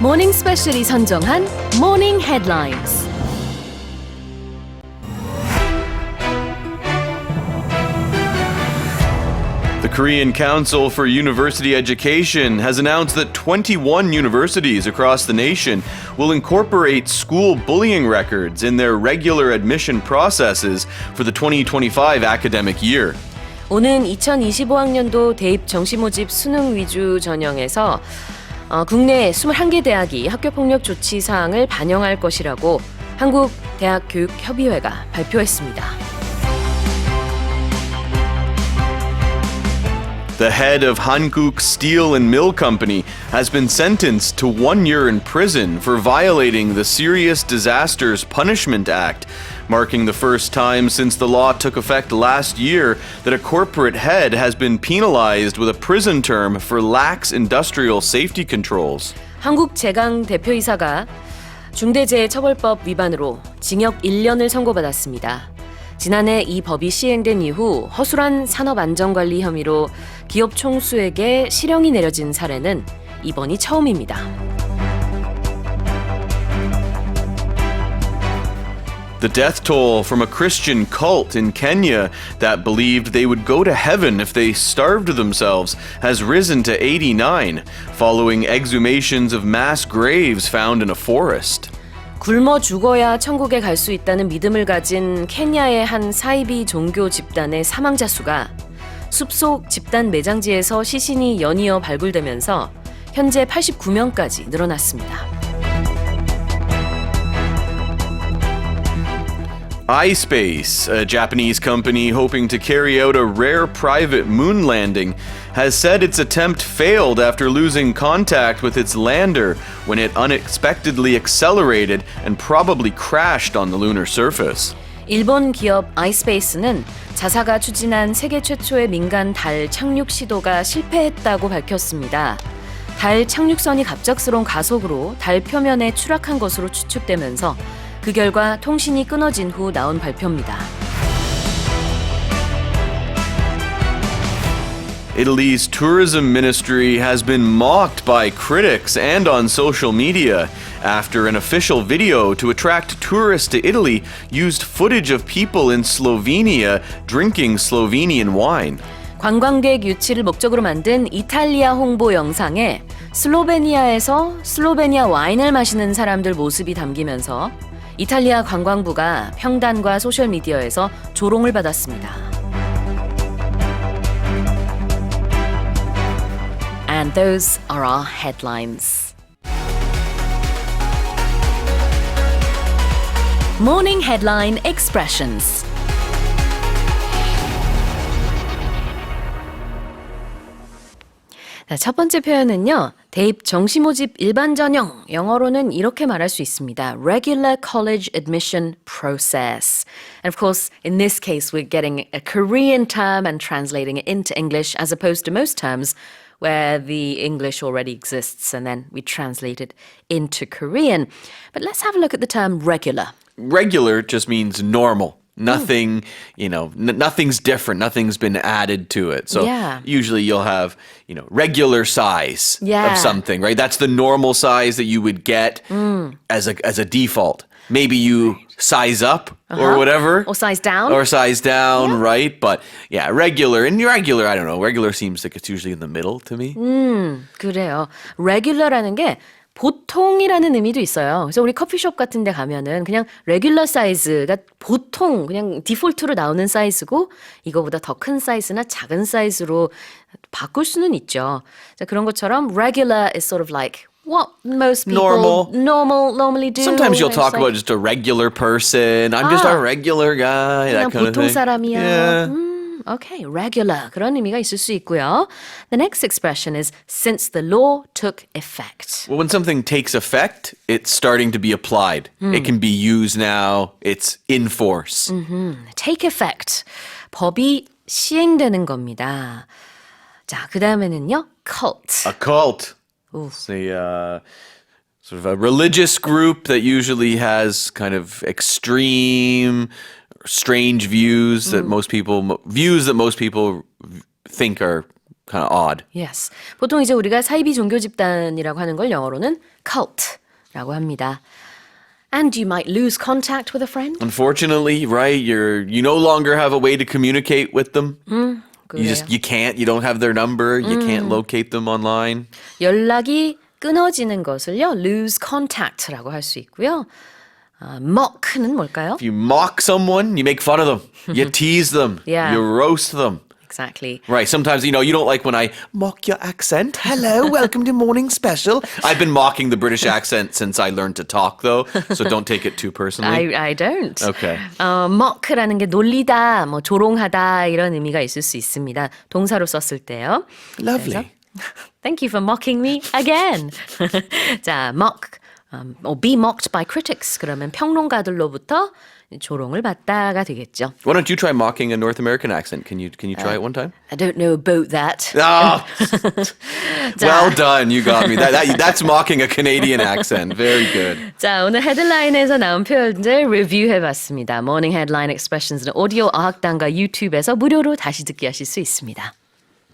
모닝스페셜이 선정한 모닝 헤드라인스. The Korean Council for University Education has announced that 21 universities across the nation will incorporate school bullying records in their regular admission processes for the 2025 academic year. 오는 2025학년도 대입 정시모집 수능 위주 전형에서 국내 21개 대학이 학교폭력 조치 사항을 반영할 것이라고 한국대학교육협의회가 발표했습니다. The head of Hankook Steel and Mill Company has been sentenced to 1 year in prison for violating the Serious Disasters Punishment Act, marking the first time since the law took effect last year that a corporate head has been penalized with a prison term for lax industrial safety controls. 한국제강 대표이사가 중대재해처벌법 위반으로 징역 1년을 선고받았습니다. 지난해 이 법이 시행된 이후 허술한 산업안전 관리 혐의로 기업 총수에게 실형이 내려진 사례는 이번이 처음입니다. The death toll from a Christian cult in Kenya that believed they would go to heaven if they starved themselves has risen to 89, following exhumations of mass graves found in a forest. 굶어 죽어야 천국에 갈 수 있다는 믿음을 가진 케냐의 한 사이비 종교 집단의 사망자 수가 숲속 집단 매장지에서 시신이 연이어 발굴되면서 현재 89명까지 늘어났습니다. iSpace, a Japanese company hoping to carry out a rare private moon landing, has said its attempt failed after losing contact with its lander when it unexpectedly accelerated and probably crashed on the lunar surface. 일본 기업 iSpace는 자사가 추진한 세계 최초의 민간 달 착륙 시도가 실패했다고 밝혔습니다. 달 착륙선이 갑작스러운 가속으로 달 표면에 추락한 것으로 추측되면서 그 결과 통신이 끊어진 후 나온 발표입니다. Italy's tourism ministry has been mocked by critics and on social media after an official video to attract tourists to Italy used footage of people in Slovenia drinking Slovenian wine. 관광객 유치를 목적으로 만든 이탈리아 홍보 영상에 슬로베니아에서 슬로베니아 와인을 마시는 사람들 모습이 담기면서 이탈리아 관광부가 평단과 소셜미디어에서 조롱을 받았습니다. And those are our headlines. Morning Headline Expressions. 자, 첫 번째 표현은요. 대입 정시모집 일반전형, 영어로는 이렇게 말할 수 있습니다. Regular college admission process. And of course, in this case, we're getting a Korean term and translating it into English as opposed to most terms where the English already exists and then we translate it into Korean. But let's have a look at the term regular. Regular just means normal. Nothing, nothing's different. Nothing's been added to it. So usually you'll have, regular size of something, right? That's the normal size that you would get as a default. Maybe you size up or whatever. Or size down. Or size down, right? But yeah, regular. And regular, I don't know. Regular seems like it's usually in the middle to me. 그래요. Regular라는 게 보통이라는 의미도 있어요. 그래서 우리 커피숍 같은 데 가면은 그냥 레귤러 사이즈가 보통 그냥 디폴트로 나오는 사이즈고 이거보다 더 큰 사이즈나 작은 사이즈로 바꿀 수는 있죠. 자, 그런 것처럼 regular is sort of like what most people normally do. Sometimes you'll talk about just a regular person. I'm just a regular guy. 그냥 That kind 보통 of thing. 사람이야. Yeah. Okay, regular. 그런 의미가 있을 수 있고요. The next expression is since the law took effect. Well, when something takes effect, it's starting to be applied. It can be used now. It's in force. Take effect. 법이 시행되는 겁니다. 자, 그 다음에는요. Cult. A cult. It's a sort of a religious group that usually has kind of extreme strange views that most people think are kind of odd. Yes. 보통 이제 우리가 사이비 종교 집단이라고 하는 걸 영어로는 cult라고 합니다. And you might lose contact with a friend. Unfortunately, right, you no longer have a way to communicate with them. 그래요. You don't have their number. You can't locate them online. 연락이 끊어지는 것을요, lose contact라고 할 수 있고요. mock는 뭘까요? If you mock someone, you make fun of them. You tease them. Yeah. You roast them. Exactly. Right. Sometimes, you don't like when I mock your accent. Hello, welcome to Morning Special. I've been mocking the British accent since I learned to talk, though, so don't take it too personally. I don't. Okay. mock라는 게 놀리다, 뭐 조롱하다 이런 의미가 있을 수 있습니다. 동사로 썼을 때요. Lovely. Thank you for mocking me again. 자, mock. or be mocked by critics. 그러면 평론가들로부터 조롱을 받다가 되겠죠. Why don't you try mocking a North American accent? Can you try it one time? I don't know about that. Oh, well done. You got me. That's mocking a Canadian accent. Very good. 자, 오늘 헤드라인에서 나온 표현들 리뷰해봤습니다. 모닝 헤드라인 expressions는 오디오 어학당과 유튜브에서 무료로 다시 듣기 하실 수 있습니다.